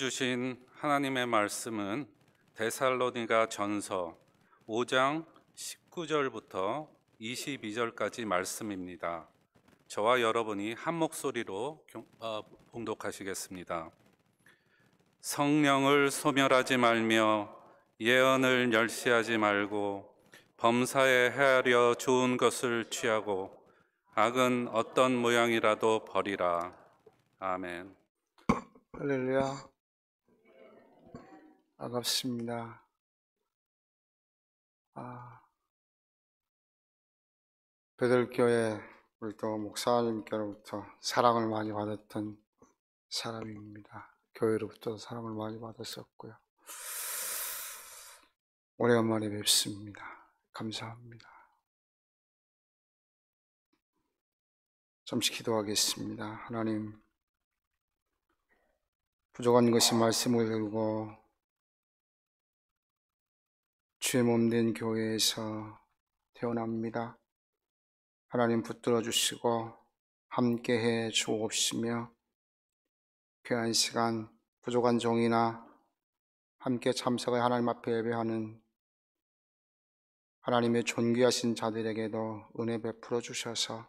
주신 하나님의 말씀은 데살로니가 전서 5장 19절부터 22절까지 말씀입니다. 저와 여러분이 한 목소리로 봉독하시겠습니다. 성령을 소멸하지 말며 예언을 멸시하지 말고 범사에 헤아려 좋은 것을 취하고 악은 어떤 모양이라도 버리라. 아멘. 할렐루야. 반갑습니다. 베들교회 우리 또 목사님께로부터 사랑을 많이 받았던 사람입니다. 교회로부터 사랑을 많이 받았었고요. 오래간만에 뵙습니다. 감사합니다. 잠시 기도하겠습니다. 하나님, 부족한 것이 말씀을 들고 주의 몸된 교회에서 태어납니다. 하나님 붙들어 주시고 함께해 주옵시며 귀한 시간 부족한 종이나 함께 참석해 하나님 앞에 예배하는 하나님의 존귀하신 자들에게도 은혜 베풀어 주셔서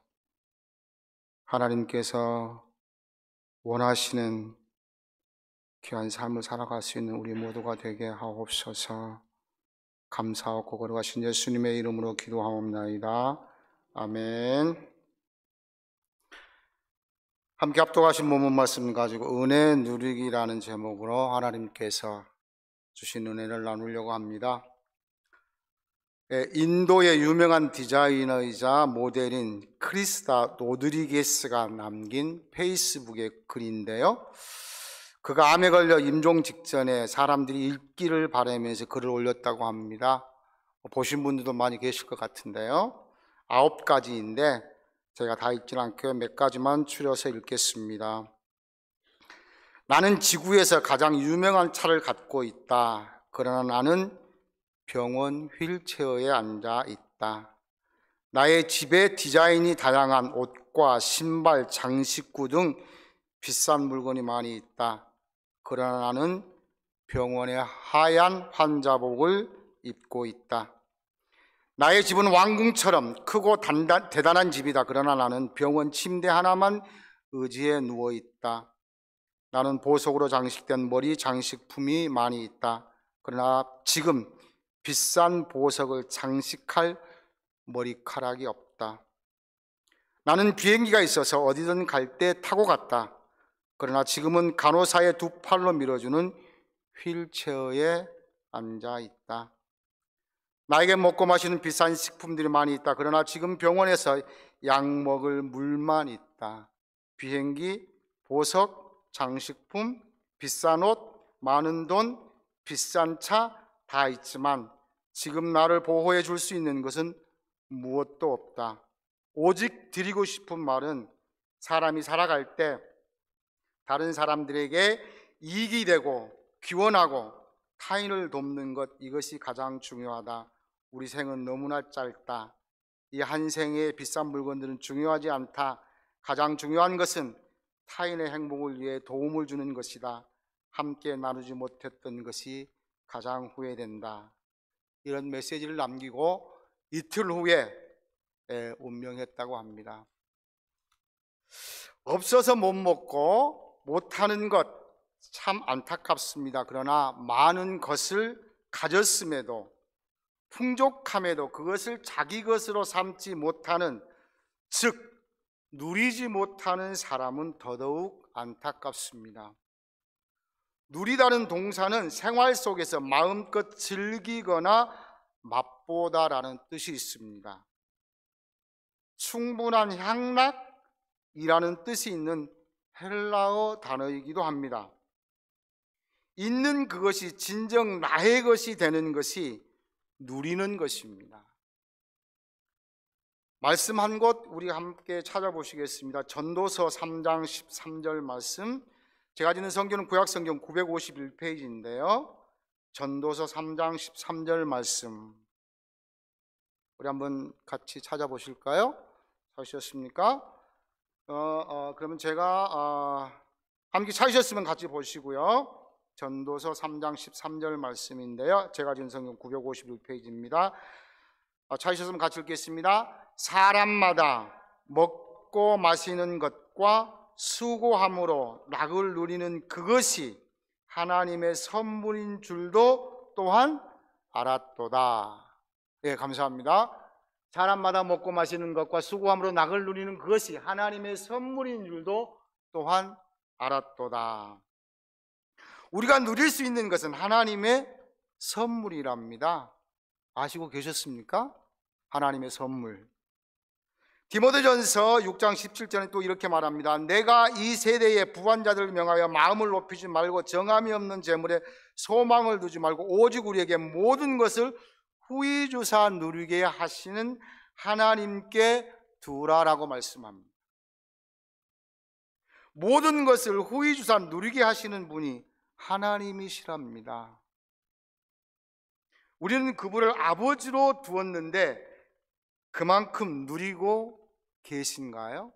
하나님께서 원하시는 귀한 삶을 살아갈 수 있는 우리 모두가 되게 하옵소서. 감사하고 거룩하신 예수님의 이름으로 기도하옵나이다. 아멘. 함께 합독하신 본문 말씀 가지고 은혜 누리기라는 제목으로 하나님께서 주신 은혜를 나누려고 합니다. 인도의 유명한 디자이너이자 모델인 크리스타 로드리게스가 남긴 페이스북의 글인데요, 그가 암에 걸려 임종 직전에 사람들이 읽기를 바라면서 글을 올렸다고 합니다. 보신 분들도 많이 계실 것 같은데요, 9가지인데 제가 다 읽지는 않고요, 몇 가지만 추려서 읽겠습니다. 나는 지구에서 가장 유명한 차를 갖고 있다. 그러나 나는 병원 휠체어에 앉아 있다. 나의 집에 디자인이 다양한 옷과 신발, 장식구 등 비싼 물건이 많이 있다. 그러나 나는 병원의 하얀 환자복을 입고 있다. 나의 집은 왕궁처럼 크고 대단한 집이다. 그러나 나는 병원 침대 하나만 의지해 누워 있다. 나는 보석으로 장식된 머리 장식품이 많이 있다. 그러나 지금 비싼 보석을 장식할 머리카락이 없다. 나는 비행기가 있어서 어디든 갈 때 타고 갔다. 그러나 지금은 간호사의 두 팔로 밀어주는 휠체어에 앉아 있다. 나에게 먹고 마시는 비싼 식품들이 많이 있다. 그러나 지금 병원에서 약 먹을 물만 있다. 비행기, 보석, 장식품, 비싼 옷, 많은 돈, 비싼 차 다 있지만 지금 나를 보호해 줄 수 있는 것은 무엇도 없다. 오직 드리고 싶은 말은 사람이 살아갈 때 다른 사람들에게 이익이 되고 기원하고 타인을 돕는 것, 이것이 가장 중요하다. 우리 생은 너무나 짧다. 이 한 생의 비싼 물건들은 중요하지 않다. 가장 중요한 것은 타인의 행복을 위해 도움을 주는 것이다. 함께 나누지 못했던 것이 가장 후회된다. 이런 메시지를 남기고 이틀 후에 운명했다고 합니다. 없어서 못 먹고 못하는 것 참 안타깝습니다. 그러나 많은 것을 가졌음에도 풍족함에도 그것을 자기 것으로 삼지 못하는, 즉 누리지 못하는 사람은 더더욱 안타깝습니다. 누리다는 동사는 생활 속에서 마음껏 즐기거나 맛보다라는 뜻이 있습니다. 충분한 향락이라는 뜻이 있는 헬라어 단어이기도 합니다. 있는 그것이 진정 나의 것이 되는 것이 누리는 것입니다. 말씀 한 곳 우리 함께 찾아보시겠습니다. 전도서 3장 13절 말씀, 제가 지는 성경은 구약성경 951페이지인데요 전도서 3장 13절 말씀 우리 한번 같이 찾아보실까요? 찾으셨습니까? 그러면 제가 함께 찾으셨으면 같이 보시고요. 전도서 3장 13절 말씀인데요. 제가 지은 성경 956페이지입니다. 찾으셨으면 같이 읽겠습니다. 사람마다 먹고 마시는 것과 수고함으로 낙을 누리는 그것이 하나님의 선물인 줄도 또한 알았도다. 예, 감사합니다. 사람마다 먹고 마시는 것과 수고함으로 낙을 누리는 그것이 하나님의 선물인 줄도 또한 알았도다. 우리가 누릴 수 있는 것은 하나님의 선물이랍니다. 아시고 계셨습니까? 하나님의 선물. 디모데전서 6장 17절에 또 이렇게 말합니다. 내가 이 세대의 부한자들을 명하여 마음을 높이지 말고 정함이 없는 재물에 소망을 두지 말고 오직 우리에게 모든 것을 후이주사 누리게 하시는 하나님께 두라라고 말씀합니다. 모든 것을 후이주사 누리게 하시는 분이 하나님이시랍니다. 우리는 그분을 아버지로 두었는데 그만큼 누리고 계신가요?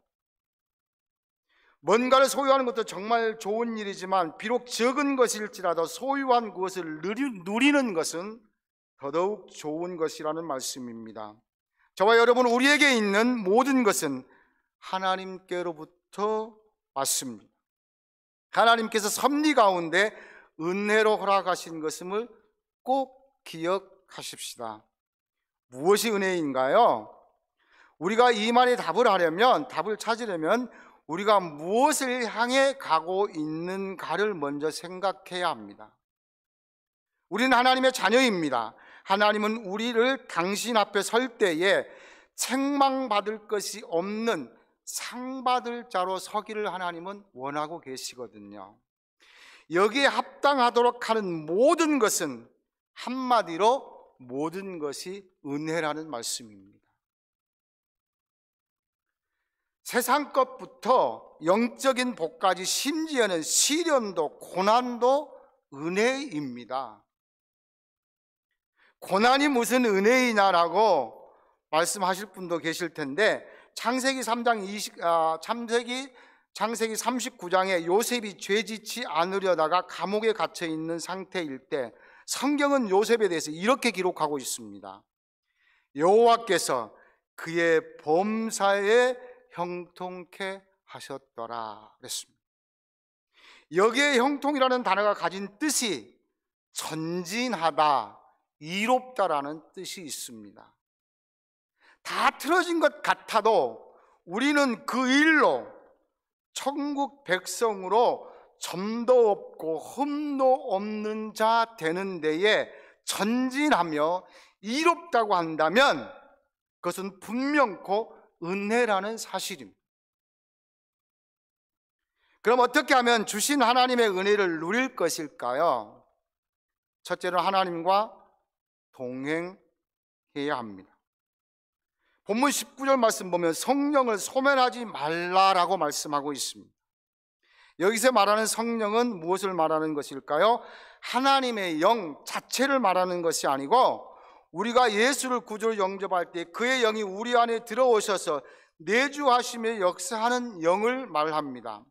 뭔가를 소유하는 것도 정말 좋은 일이지만 비록 적은 것일지라도 소유한 그것을 누리는 것은 더더욱 좋은 것이라는 말씀입니다. 저와 여러분, 우리에게 있는 모든 것은 하나님께로부터 왔습니다. 하나님께서 섭리 가운데 은혜로 허락하신 것임을 꼭 기억하십시다. 무엇이 은혜인가요? 우리가 이 말에 답을 찾으려면 우리가 무엇을 향해 가고 있는가를 먼저 생각해야 합니다. 우리는 하나님의 자녀입니다. 하나님은 우리를 당신 앞에 설 때에 책망받을 것이 없는 상받을 자로 서기를 하나님은 원하고 계시거든요. 여기에 합당하도록 하는 모든 것은 한마디로 모든 것이 은혜라는 말씀입니다. 세상 것부터 영적인 복까지 심지어는 시련도 고난도 은혜입니다. 고난이 무슨 은혜이냐라고 말씀하실 분도 계실 텐데 창세기 39장에 요셉이 죄짓지 않으려다가 감옥에 갇혀 있는 상태일 때 성경은 요셉에 대해서 이렇게 기록하고 있습니다. 여호와께서 그의 범사에 형통케 하셨더라 그랬습니다. 여기에 형통이라는 단어가 가진 뜻이 전진하다, 이롭다라는 뜻이 있습니다. 다 틀어진 것 같아도 우리는 그 일로 천국 백성으로 점도 없고 흠도 없는 자 되는 데에 전진하며 이롭다고 한다면 그것은 분명코 은혜라는 사실입니다. 그럼 어떻게 하면 주신 하나님의 은혜를 누릴 것일까요? 첫째로 하나님과 동행해야 합니다. 본문 19절 말씀 보면 성령을 소멸하지 말라라고 말씀하고 있습니다. 여기서 말하는 성령은 무엇을 말하는 것일까요? 하나님의 영 자체를 말하는 것이 아니고 우리가 예수를 구주로 영접할 때 그의 영이 우리 안에 들어오셔서 내주하시며 역사하는 영을 말합니다.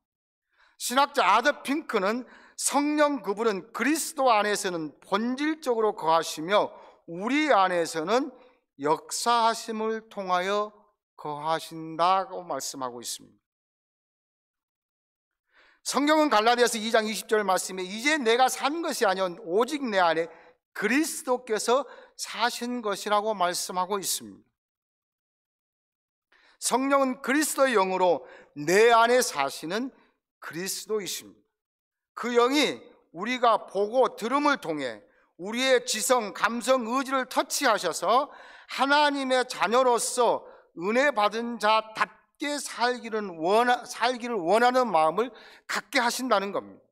신학자 아더 핑크는 성령 그분은 그리스도 안에서는 본질적으로 거하시며 우리 안에서는 역사하심을 통하여 거하신다고 말씀하고 있습니다. 성경은 갈라디아서 2장 20절 말씀에 이제 내가 산 것이 아니요 오직 내 안에 그리스도께서 사신 것이라고 말씀하고 있습니다. 성령은 그리스도의 영으로 내 안에 사시는 그리스도이십니다. 그 영이 우리가 보고 들음을 통해 우리의 지성, 감성, 의지를 터치하셔서 하나님의 자녀로서 은혜 받은 자답게 살기를 원하는 마음을 갖게 하신다는 겁니다.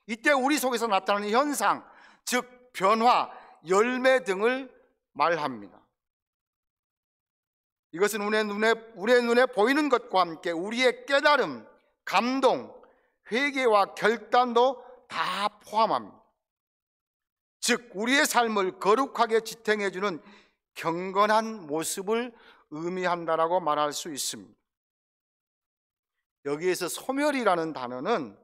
이때 우리 속에서 나타나는 현상, 즉 변화, 열매 등을 말합니다. 이것은 우리의 눈에 보이는 것과 함께 우리의 깨달음, 감동, 회개와 결단도 다 포함합니다. 즉 우리의 삶을 거룩하게 지탱해주는 경건한 모습을 의미한다라고 말할 수 있습니다. 여기에서 소멸이라는 단어는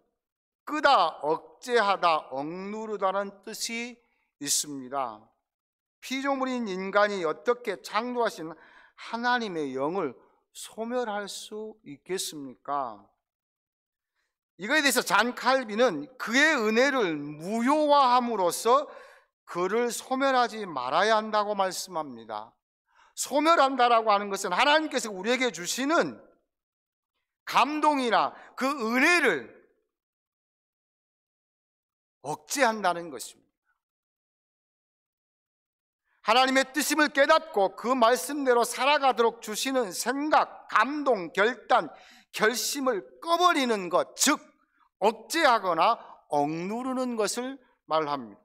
끄다, 억제하다, 억누르다는 뜻이 있습니다. 피조물인 인간이 어떻게 창조하신 하나님의 영을 소멸할 수 있겠습니까? 이거에 대해서 잔 칼빈은 그의 은혜를 무효화함으로써 그를 소멸하지 말아야 한다고 말씀합니다. 소멸한다라고 하는 것은 하나님께서 우리에게 주시는 감동이나 그 은혜를 억제한다는 것입니다. 하나님의 뜻임을 깨닫고 그 말씀대로 살아가도록 주시는 생각, 감동, 결단, 결심을 꺼버리는 것, 즉 억제하거나 억누르는 것을 말합니다.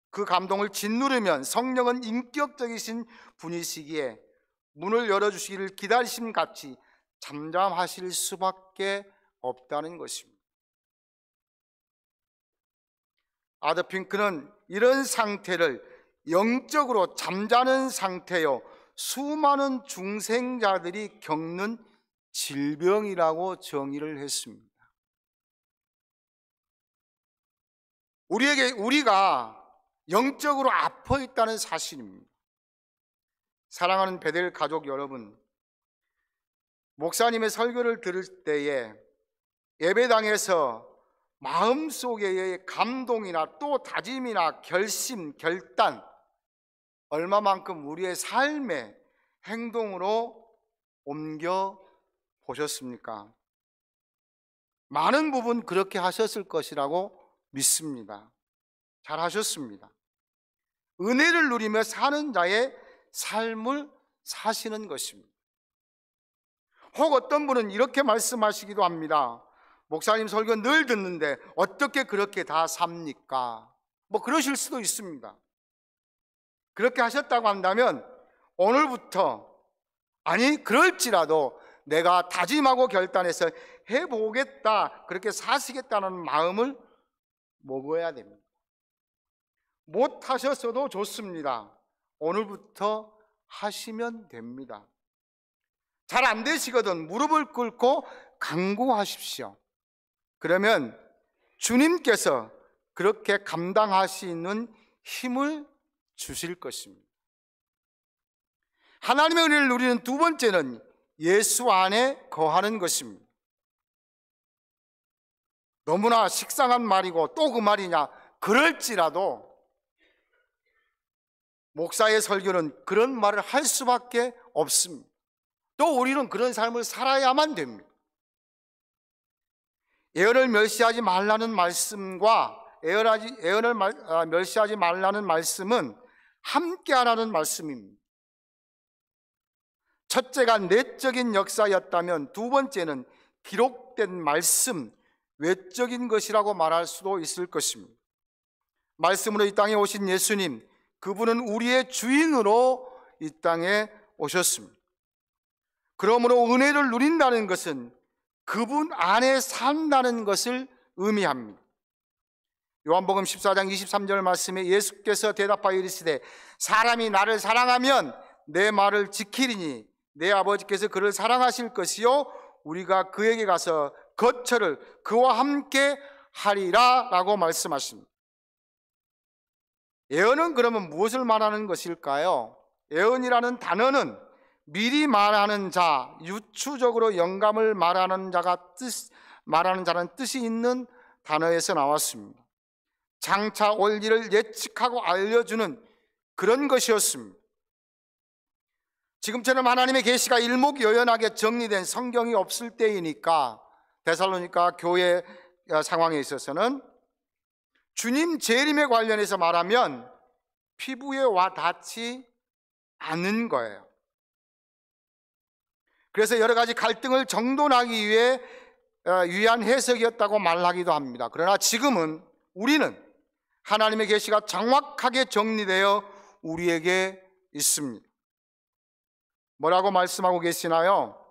그 감동을 짓누르면 성령은 인격적이신 분이시기에 문을 열어주시기를 기다리심 같이 잠잠하실 수밖에 없다는 것입니다. 아더 핑크는 이런 상태를 영적으로 잠자는 상태요, 수많은 중생자들이 겪는 질병이라고 정의를 했습니다. 우리가 영적으로 아파 있다는 사실입니다. 사랑하는 베델 가족 여러분, 목사님의 설교를 들을 때에 예배당에서 마음속의 감동이나 또 다짐이나 결심, 결단, 얼마만큼 우리의 삶의 행동으로 옮겨 보셨습니까? 많은 부분 그렇게 하셨을 것이라고 믿습니다. 잘 하셨습니다. 은혜를 누리며 사는 자의 삶을 사시는 것입니다. 혹 어떤 분은 이렇게 말씀하시기도 합니다. 목사님 설교 늘 듣는데 어떻게 그렇게 다 삽니까? 뭐 그러실 수도 있습니다. 그렇게 하셨다고 한다면 오늘부터, 아니 그럴지라도 내가 다짐하고 결단해서 해보겠다, 그렇게 사시겠다는 마음을 먹어야 됩니다. 못 하셨어도 좋습니다. 오늘부터 하시면 됩니다. 잘 안 되시거든 무릎을 꿇고 간구하십시오. 그러면 주님께서 그렇게 감당하시는 힘을 주실 것입니다. 하나님의 은혜를 누리는 두 번째는 예수 안에 거하는 것입니다. 너무나 식상한 말이고 또 그 말이냐, 그럴지라도 목사의 설교는 그런 말을 할 수밖에 없습니다. 또 우리는 그런 삶을 살아야만 됩니다. 예언을 멸시하지 말라는 말씀과 예언을 멸시하지 말라는 말씀은 함께하라는 말씀입니다. 첫째가 내적인 역사였다면 두 번째는 기록된 말씀, 외적인 것이라고 말할 수도 있을 것입니다. 말씀으로 이 땅에 오신 예수님, 그분은 우리의 주인으로 이 땅에 오셨습니다. 그러므로 은혜를 누린다는 것은 그분 안에 산다는 것을 의미합니다. 요한복음 14장 23절 말씀에 예수께서 대답하여 이르시되 사람이 나를 사랑하면 내 말을 지키리니 내 아버지께서 그를 사랑하실 것이요 우리가 그에게 가서 거처를 그와 함께 하리라 라고 말씀하십니다. 예언은 그러면 무엇을 말하는 것일까요? 예언이라는 단어는 미리 말하는 자, 유추적으로 영감을 말하는 자는 뜻이 있는 단어에서 나왔습니다. 장차 올 일을 예측하고 알려주는 그런 것이었습니다. 지금처럼 하나님의 계시가 일목요연하게 정리된 성경이 없을 때이니까 데살로니가 교회 상황에 있어서는 주님 재림에 관련해서 말하면 피부에 와 닿지 않는 거예요. 그래서 여러 가지 갈등을 정돈하기 위한 해석이었다고 말하기도 합니다. 그러나 지금은 우리는 하나님의 계시가 정확하게 정리되어 우리에게 있습니다. 뭐라고 말씀하고 계시나요?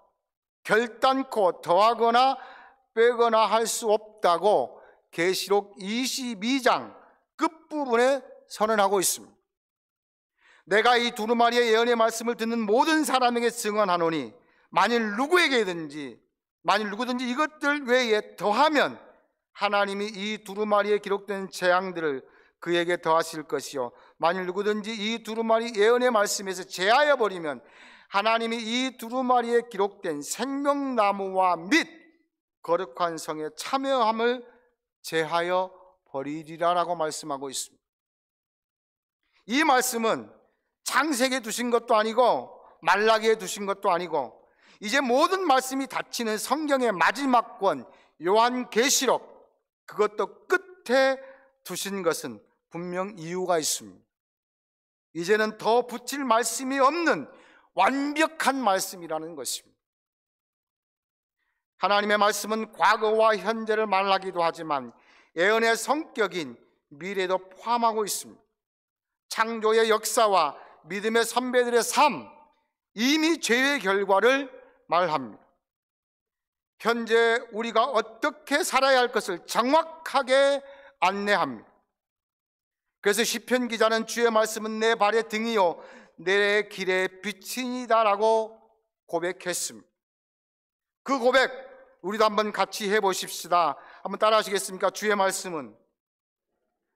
결단코 더하거나 빼거나 할 수 없다고 계시록 22장 끝부분에 선언하고 있습니다. 내가 이 두루마리의 예언의 말씀을 듣는 모든 사람에게 증언하노니 만일 누구에게든지 만일 누구든지 이것들 외에 더하면 하나님이 이 두루마리에 기록된 재앙들을 그에게 더하실 것이요, 만일 누구든지 이 두루마리 예언의 말씀에서 제하여 버리면 하나님이 이 두루마리에 기록된 생명나무와 및 거룩한 성의 참여함을 제하여 버리리라라고 말씀하고 있습니다. 이 말씀은 창세기에 두신 것도 아니고 말라기에 두신 것도 아니고, 이제 모든 말씀이 닫히는 성경의 마지막 권 요한계시록, 그것도 끝에 두신 것은 분명 이유가 있습니다. 이제는 더 붙일 말씀이 없는 완벽한 말씀이라는 것입니다. 하나님의 말씀은 과거와 현재를 말하기도 하지만 예언의 성격인 미래도 포함하고 있습니다. 창조의 역사와 믿음의 선배들의 삶, 이미 죄의 결과를 말합니다. 현재 우리가 어떻게 살아야 할 것을 정확하게 안내합니다. 그래서 시편 기자는 주의 말씀은 내 발의 등이요 내 길의 빛이니이다 라고 고백했습니다. 그 고백 우리도 한번 같이 해보십시다. 한번 따라 하시겠습니까? 주의 말씀은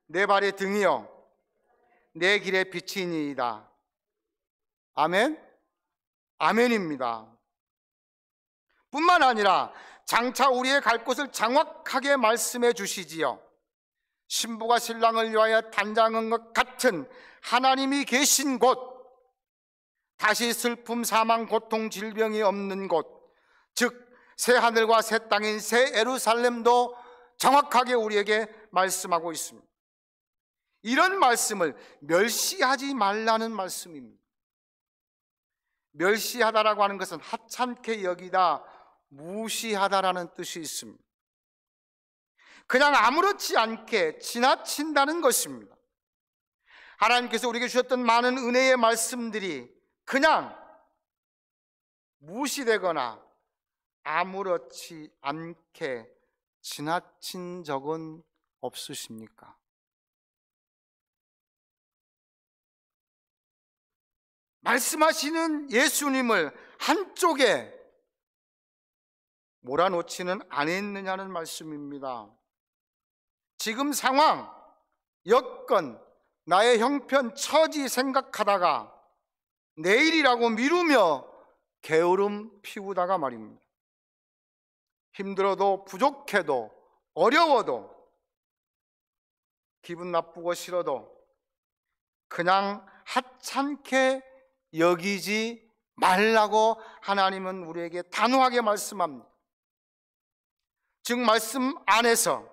내 발의 등이요 내 길의 빛이니이다. 아멘? 아멘입니다. 뿐만 아니라 장차 우리의 갈 곳을 정확하게 말씀해 주시지요. 신부가 신랑을 위하여 단장한 것 같은 하나님이 계신 곳, 다시 슬픔, 사망, 고통, 질병이 없는 곳, 즉 새 하늘과 새 땅인 새 예루살렘도 정확하게 우리에게 말씀하고 있습니다. 이런 말씀을 멸시하지 말라는 말씀입니다. 멸시하다라고 하는 것은 하찮게 여기다, 무시하다라는 뜻이 있습니다. 그냥 아무렇지 않게 지나친다는 것입니다. 하나님께서 우리에게 주셨던 많은 은혜의 말씀들이 그냥 무시되거나 아무렇지 않게 지나친 적은 없으십니까? 말씀하시는 예수님을 한쪽에 몰아놓지는 않았느냐는 말씀입니다. 지금 상황, 여건, 나의 형편, 처지 생각하다가 내일이라고 미루며 게으름 피우다가 말입니다. 힘들어도 부족해도 어려워도 기분 나쁘고 싫어도 그냥 하찮게 여기지 말라고 하나님은 우리에게 단호하게 말씀합니다. 즉 말씀 안에서,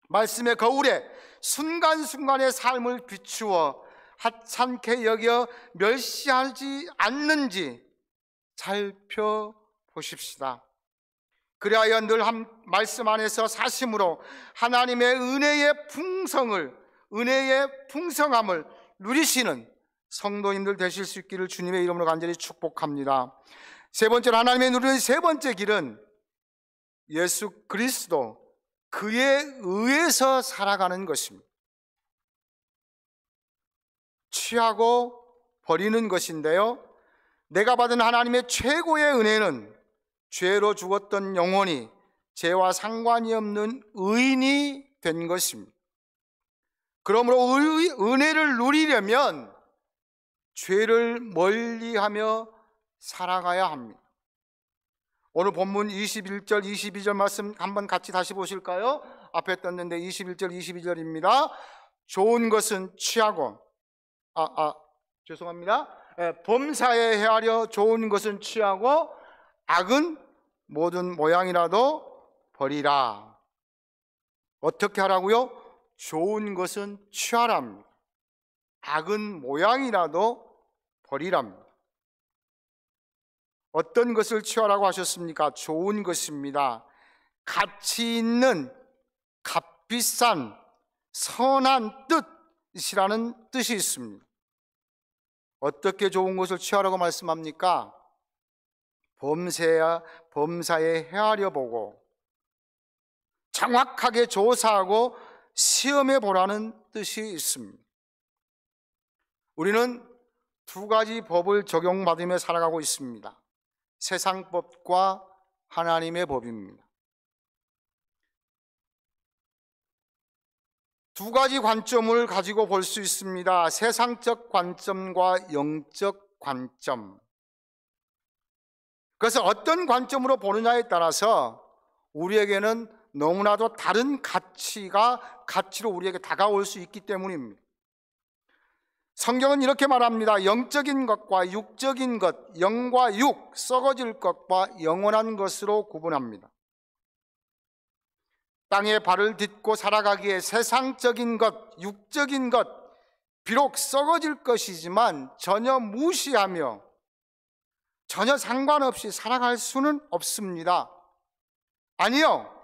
말씀의 거울에 순간순간의 삶을 비추어 하찮게 여겨 멸시하지 않는지 살펴보십시다. 그리하여 늘 한 말씀 안에서 사심으로 하나님의 은혜의 풍성함을 누리시는 성도님들 되실 수 있기를 주님의 이름으로 간절히 축복합니다. 세 번째로 하나님의 누리는 세 번째 길은 예수 그리스도, 그에 의해서 살아가는 것입니다. 취하고 버리는 것인데요, 내가 받은 하나님의 최고의 은혜는 죄로 죽었던 영혼이 죄와 상관이 없는 의인이 된 것입니다. 그러므로 은혜를 누리려면 죄를 멀리하며 살아가야 합니다. 오늘 본문 21절 22절 말씀 한번 같이 다시 보실까요? 앞에 떴는데 21절 22절입니다. 좋은 것은 취하고 죄송합니다. 범사에 헤아려 좋은 것은 취하고 악은 모든 모양이라도 버리라. 어떻게 하라고요? 좋은 것은 취하랍니다. 악은 모양이라도 버리랍니다. 어떤 것을 취하라고 하셨습니까? 좋은 것입니다. 가치 있는, 값비싼, 선한 뜻이라는 뜻이 있습니다. 어떻게 좋은 것을 취하라고 말씀합니까? 범사에 헤아려 보고 정확하게 조사하고 시험해 보라는 뜻이 있습니다. 우리는 두 가지 법을 적용받으며 살아가고 있습니다. 세상 법과 하나님의 법입니다. 두 가지 관점을 가지고 볼 수 있습니다. 세상적 관점과 영적 관점. 그래서 어떤 관점으로 보느냐에 따라서 우리에게는 너무나도 다른 가치로 우리에게 다가올 수 있기 때문입니다. 성경은 이렇게 말합니다. 영적인 것과 육적인 것, 영과 육, 썩어질 것과 영원한 것으로 구분합니다. 땅에 발을 딛고 살아가기에 세상적인 것, 육적인 것, 비록 썩어질 것이지만 전혀 무시하며 전혀 상관없이 살아갈 수는 없습니다. 아니요.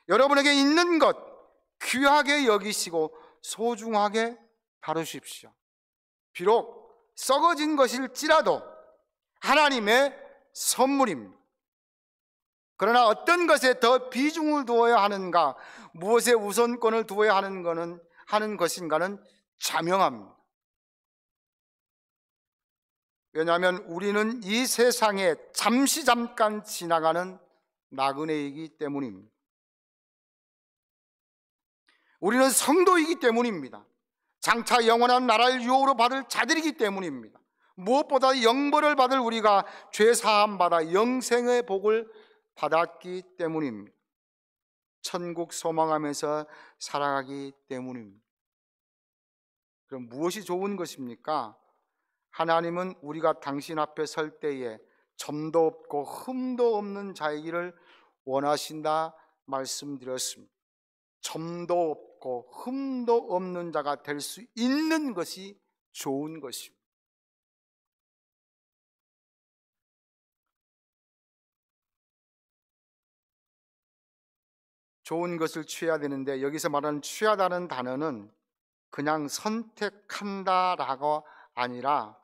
여러분에게 있는 것 귀하게 여기시고 소중하게 다루십시오. 비록 썩어진 것일지라도 하나님의 선물입니다. 그러나 어떤 것에 더 비중을 두어야 하는가, 무엇에 우선권을 두어야 하는 것인가는 자명합니다. 왜냐하면 우리는 이 세상에 잠깐 지나가는 나그네이기 때문입니다. 우리는 성도이기 때문입니다. 장차 영원한 나라를 유업으로 받을 자들이기 때문입니다. 무엇보다 영벌을 받을 우리가 죄 사함 받아 영생의 복을 받았기 때문입니다. 천국 소망하면서 살아가기 때문입니다. 그럼 무엇이 좋은 것입니까? 하나님은 우리가 당신 앞에 설 때에 점도 없고 흠도 없는 자이기를 원하신다 말씀드렸습니다. 점도 없고 흠도 없는 자가 될 수 있는 것이 좋은 것입니다. 좋은 것을 취해야 되는데 여기서 말하는 취하다는 단어는 그냥 선택한다라고 아니라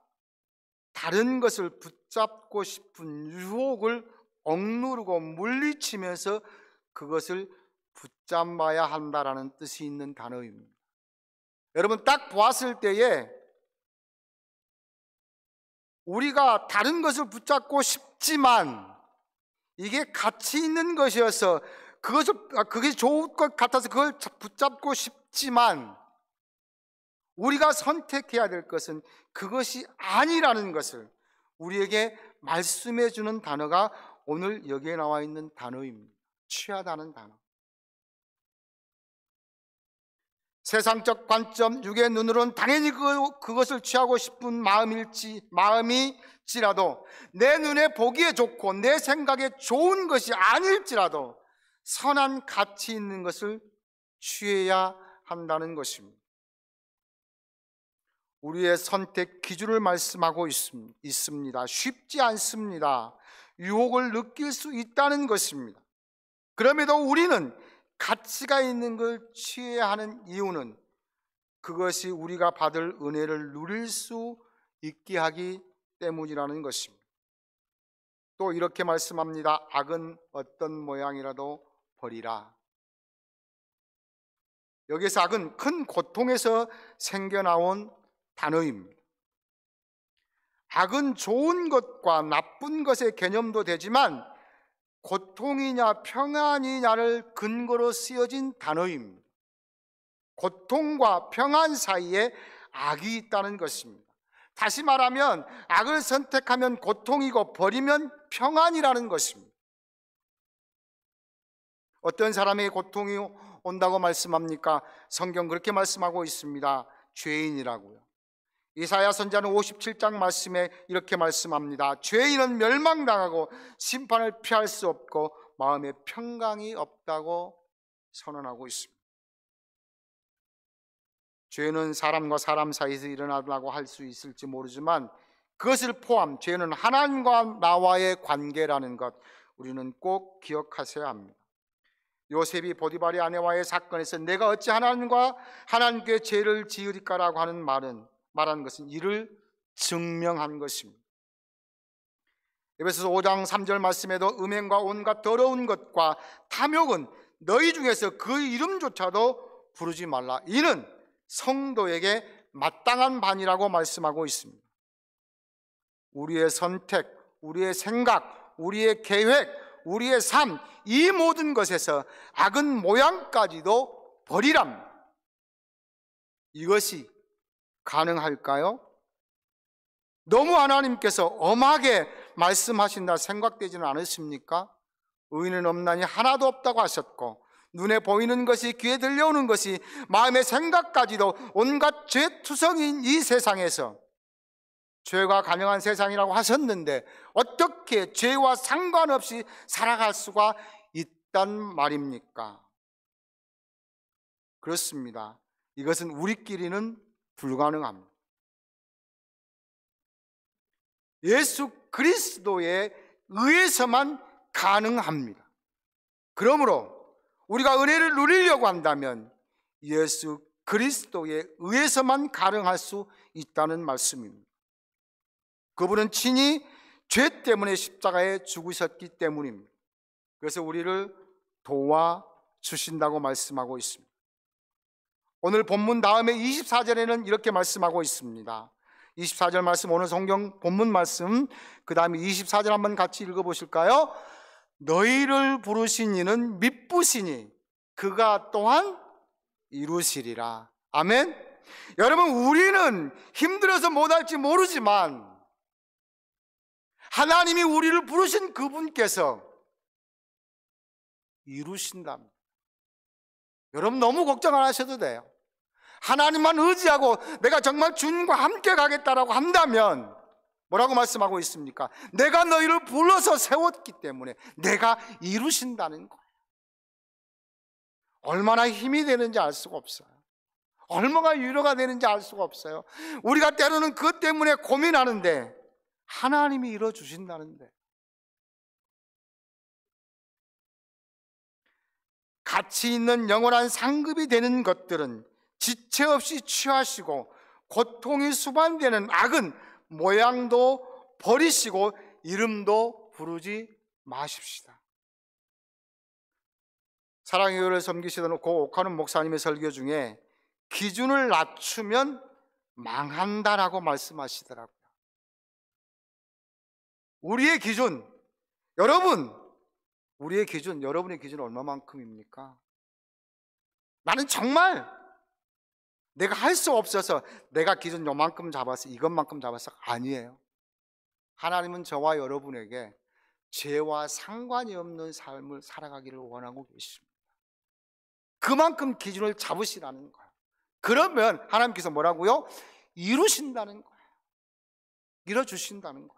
다른 것을 붙잡고 싶은 유혹을 억누르고 물리치면서 그것을 붙잡아야 한다라는 뜻이 있는 단어입니다. 여러분 딱 보았을 때에 우리가 다른 것을 붙잡고 싶지만 이게 가치 있는 것이어서 그게 좋을 것 같아서 그걸 붙잡고 싶지만 우리가 선택해야 될 것은 그것이 아니라는 것을 우리에게 말씀해 주는 단어가 오늘 여기에 나와 있는 단어입니다. 취하다는 단어. 세상적 관점, 육의 눈으로는 당연히 그것을 취하고 싶은 마음일지라도 내 눈에 보기에 좋고 내 생각에 좋은 것이 아닐지라도 선한 가치 있는 것을 취해야 한다는 것입니다. 우리의 선택 기준을 말씀하고 있습니다. 쉽지 않습니다. 유혹을 느낄 수 있다는 것입니다. 그럼에도 우리는 가치가 있는 걸 취해야 하는 이유는 그것이 우리가 받을 은혜를 누릴 수 있게 하기 때문이라는 것입니다. 또 이렇게 말씀합니다. 악은 어떤 모양이라도 버리라. 여기서 악은 큰 고통에서 생겨나온 단어입니다. 악은 좋은 것과 나쁜 것의 개념도 되지만 고통이냐 평안이냐를 근거로 쓰여진 단어입니다. 고통과 평안 사이에 악이 있다는 것입니다. 다시 말하면 악을 선택하면 고통이고 버리면 평안이라는 것입니다. 어떤 사람에게 고통이 온다고 말씀합니까? 성경 그렇게 말씀하고 있습니다. 죄인이라고요. 이사야 선지자는 57장 말씀에 이렇게 말씀합니다. 죄인은 멸망당하고 심판을 피할 수 없고 마음에 평강이 없다고 선언하고 있습니다. 죄는 사람과 사람 사이에서 일어나라고 할 수 있을지 모르지만 그것을 포함 죄는 하나님과 나와의 관계라는 것 우리는 꼭 기억하셔야 합니다. 요셉이 보디발의 아내와의 사건에서 내가 어찌 하나님께 죄를 지으리까라고 하는 말한 것은 이를 증명한 것입니다. 에베소서 5장 3절 말씀에도 음행과 온갖 더러운 것과 탐욕은 너희 중에서 그 이름조차도 부르지 말라. 이는 성도에게 마땅한 반이라고 말씀하고 있습니다. 우리의 선택, 우리의 생각, 우리의 계획, 우리의 삶, 이 모든 것에서 악은 모양까지도 버리랍니다. 이것이 가능할까요? 너무 하나님께서 엄하게 말씀하신다 생각되지는 않으십니까? 의인은 없나니 하나도 없다고 하셨고, 눈에 보이는 것이, 귀에 들려오는 것이, 마음의 생각까지도 온갖 죄투성인 이 세상에서, 죄가 가능한 세상이라고 하셨는데 어떻게 죄와 상관없이 살아갈 수가 있단 말입니까? 그렇습니다. 이것은 우리끼리는 불가능합니다. 예수 그리스도에 의해서만 가능합니다. 그러므로 우리가 은혜를 누리려고 한다면 예수 그리스도에 의해서만 가능할 수 있다는 말씀입니다. 그분은 친히 죄 때문에 십자가에 죽으셨기 때문입니다. 그래서 우리를 도와주신다고 말씀하고 있습니다. 오늘 본문 다음에 24절에는 이렇게 말씀하고 있습니다. 24절 말씀, 오늘 성경 본문 말씀, 그 다음에 24절 한번 같이 읽어보실까요? 너희를 부르신 이는 미쁘시니 그가 또한 이루시리라. 아멘. 여러분, 우리는 힘들어서 못할지 모르지만 하나님이 우리를 부르신 그분께서 이루신답니다. 여러분, 너무 걱정 안 하셔도 돼요. 하나님만 의지하고 내가 정말 주님과 함께 가겠다라고 한다면 뭐라고 말씀하고 있습니까? 내가 너희를 불러서 세웠기 때문에 내가 이루신다는 거예요. 얼마나 힘이 되는지 알 수가 없어요. 얼마나 위로가 되는지 알 수가 없어요. 우리가 때로는 그것 때문에 고민하는데 하나님이 이뤄주신다는데, 가치 있는 영원한 상급이 되는 것들은 지체 없이 취하시고 고통이 수반되는 악은 모양도 버리시고 이름도 부르지 마십시다. 사랑의 교회를 섬기시던 고 옥하는 목사님의 설교 중에 기준을 낮추면 망한다라고 말씀하시더라고요. 우리의 기준, 여러분, 우리의 기준, 여러분의 기준은 얼마만큼입니까? 나는 정말 내가 할 수 없어서 내가 기준 요만큼 잡았어, 이것만큼 잡았어. 아니에요. 하나님은 저와 여러분에게 죄와 상관이 없는 삶을 살아가기를 원하고 계십니다. 그만큼 기준을 잡으시라는 거예요. 그러면 하나님께서 뭐라고요? 이루신다는 거예요. 이뤄주신다는 거예요.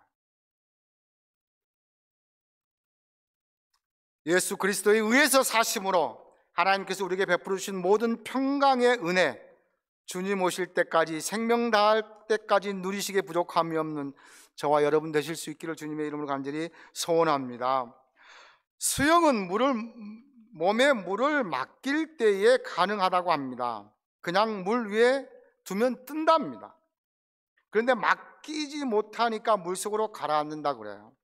예수 그리스도에 의해서 사심으로 하나님께서 우리에게 베풀어 주신 모든 평강의 은혜, 주님 오실 때까지, 생명 다할 때까지 누리시기에 부족함이 없는 저와 여러분 되실 수 있기를 주님의 이름으로 간절히 소원합니다. 수영은 몸에 물을 맡길 때에 가능하다고 합니다. 그냥 물 위에 두면 뜬답니다. 그런데 맡기지 못하니까 물속으로 가라앉는다 그래요.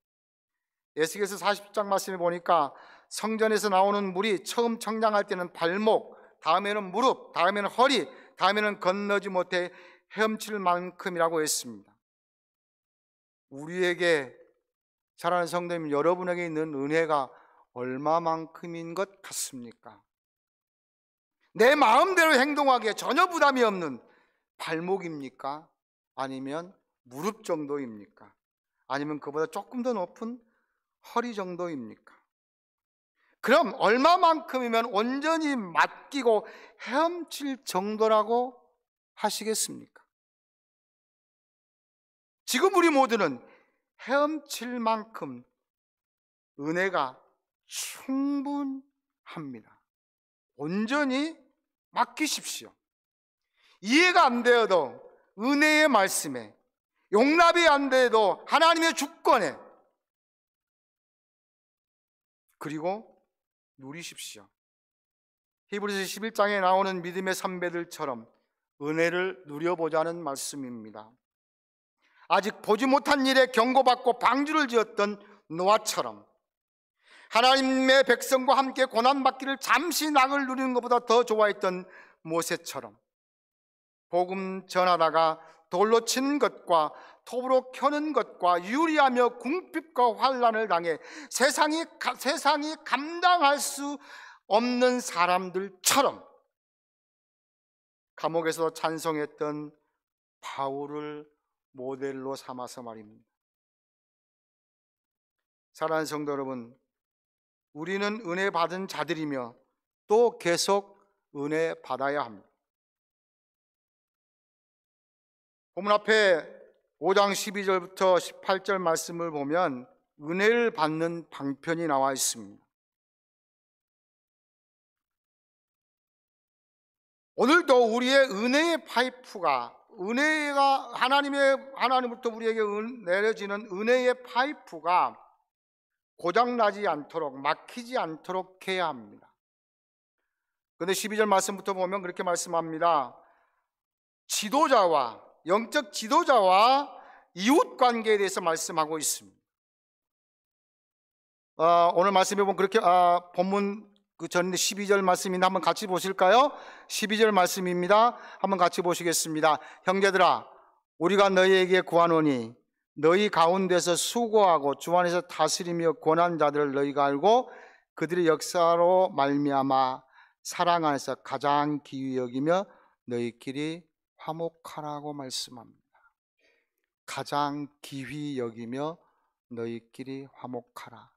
에스겔서 40장 말씀에 보니까 성전에서 나오는 물이 처음 청량할 때는 발목, 다음에는 무릎, 다음에는 허리, 다음에는 건너지 못해 헤엄칠 만큼이라고 했습니다. 우리에게, 사랑하는 성도님, 여러분에게 있는 은혜가 얼마만큼인 것 같습니까? 내 마음대로 행동하기에 전혀 부담이 없는 발목입니까? 아니면 무릎 정도입니까? 아니면 그보다 조금 더 높은 허리 정도입니까? 그럼 얼마만큼이면 온전히 맡기고 헤엄칠 정도라고 하시겠습니까? 지금 우리 모두는 헤엄칠 만큼 은혜가 충분합니다. 온전히 맡기십시오. 이해가 안 되어도 은혜의 말씀에, 용납이 안 돼도 하나님의 주권에, 그리고 누리십시오. 히브리서 11장에 나오는 믿음의 선배들처럼 은혜를 누려보자는 말씀입니다. 아직 보지 못한 일에 경고받고 방주를 지었던 노아처럼, 하나님의 백성과 함께 고난받기를 잠시 낙을 누리는 것보다 더 좋아했던 모세처럼, 복음 전하다가 돌로 치는 것과 톱으로 켜는 것과 유리하며 궁핍과 환난을 당해 세상이 감당할 수 없는 사람들처럼 감옥에서 찬송했던 바울을 모델로 삼아서 말입니다. 사랑하는 성도 여러분, 우리는 은혜 받은 자들이며 또 계속 은혜 받아야 합니다. 본문 앞에 5장 12절부터 18절 말씀을 보면 은혜를 받는 방편이 나와 있습니다. 오늘도 우리의 은혜의 파이프가 하나님으로부터 우리에게 내려지는 은혜의 파이프가 고장나지 않도록, 막히지 않도록 해야 합니다. 그런데 12절 말씀부터 보면 그렇게 말씀합니다. 영적 지도자와 이웃 관계에 대해서 말씀하고 있습니다. 오늘 말씀해 보면 그렇게 본문 그 전 12절 말씀인데 한번 같이 보실까요? 12절 말씀입니다. 한번 같이 보시겠습니다. 형제들아, 우리가 너희에게 구하노니 너희 가운데서 수고하고 주 안에서 다스리며 권한 자들을 너희가 알고 그들의 역사로 말미암아 사랑 안에서 가장 귀히 여기며 너희끼리 화목하라고 말씀합니다. 가장 귀히 여기며 너희끼리 화목하라.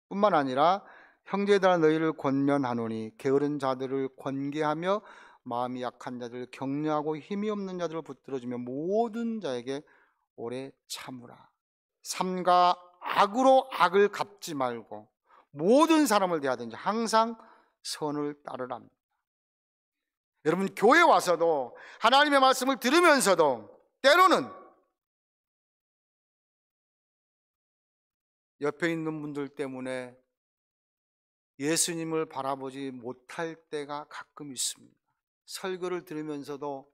뿐만 아니라 형제들아 너희를 권면하노니 게으른 자들을 권계하며 마음이 약한 자들을 격려하고 힘이 없는 자들을 붙들어주며 모든 자에게 오래 참으라. 삼가 악으로 악을 갚지 말고 모든 사람을 대하든지 항상 선을 따르라. 여러분, 교회 와서도 하나님의 말씀을 들으면서도 때로는 옆에 있는 분들 때문에 예수님을 바라보지 못할 때가 가끔 있습니다. 설교를 들으면서도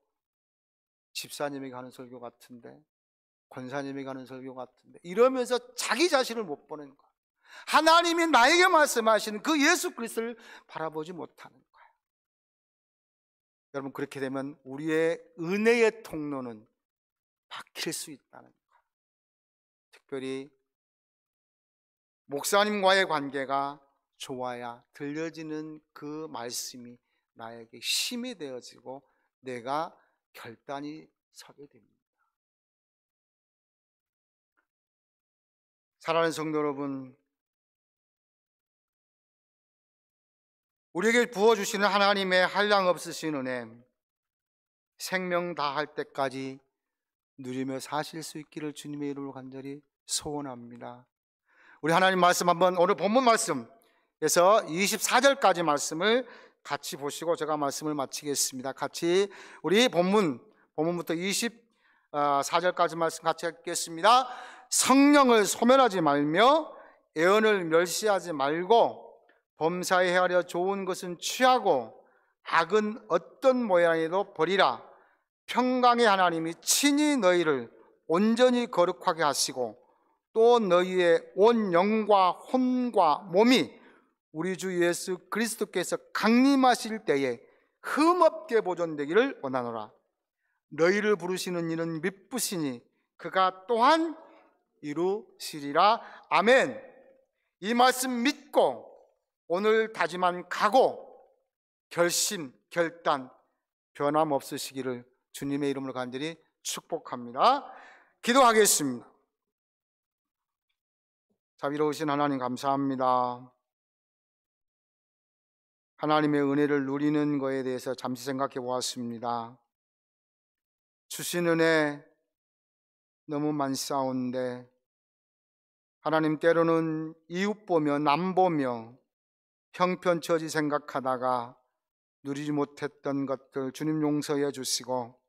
집사님이 가는 설교 같은데, 권사님이 가는 설교 같은데 이러면서 자기 자신을 못 보는 거예요. 하나님이 나에게 말씀하시는 그 예수 그리스도를 바라보지 못하는 거예요. 여러분, 그렇게 되면 우리의 은혜의 통로는 막힐 수 있다는 거예요. 특별히 목사님과의 관계가 좋아야 들려지는 그 말씀이 나에게 힘이 되어지고 내가 결단이 서게 됩니다. 사랑하는 성도 여러분, 우리에게 부어주시는 하나님의 한량없으신 은혜, 생명 다할 때까지 누리며 사실 수 있기를 주님의 이름으로 간절히 소원합니다. 우리 하나님 말씀 한번, 오늘 본문 말씀에서 24절까지 말씀을 같이 보시고 제가 말씀을 마치겠습니다. 같이 우리 본문부터 24절까지 말씀 같이 읽겠습니다. 성령을 소멸하지 말며 애언을 멸시하지 말고 범사에 헤아려 좋은 것은 취하고 악은 어떤 모양이라도 버리라. 평강의 하나님이 친히 너희를 온전히 거룩하게 하시고 또 너희의 온 영과 혼과 몸이 우리 주 예수 그리스도께서 강림하실 때에 흠없게 보존되기를 원하노라. 너희를 부르시는 이는 미쁘시니 그가 또한 이루시리라. 아멘. 이 말씀 믿고 오늘 다짐한 각오, 결심, 결단 변함없으시기를 주님의 이름으로 간절히 축복합니다. 기도하겠습니다. 자비로우신 하나님 감사합니다. 하나님의 은혜를 누리는 것에 대해서 잠시 생각해 보았습니다. 주신 은혜 너무 많사온데 하나님, 때로는 이웃 보며 남 보며 형편처지 생각하다가 누리지 못했던 것들 주님 용서해 주시고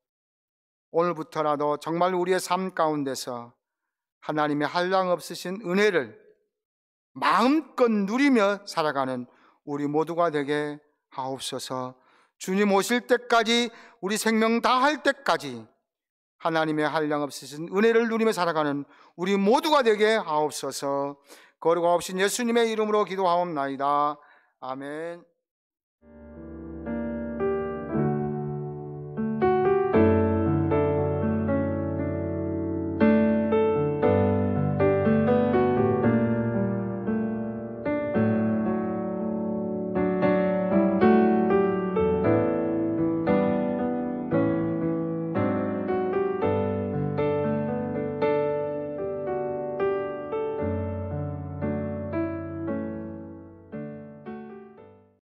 오늘부터라도 정말 우리의 삶 가운데서 하나님의 한량없으신 은혜를 마음껏 누리며 살아가는 우리 모두가 되게 하옵소서. 주님 오실 때까지, 우리 생명 다할 때까지 하나님의 한량없으신 은혜를 누리며 살아가는 우리 모두가 되게 하옵소서. 거룩하신 예수님의 이름으로 기도하옵나이다. 아멘.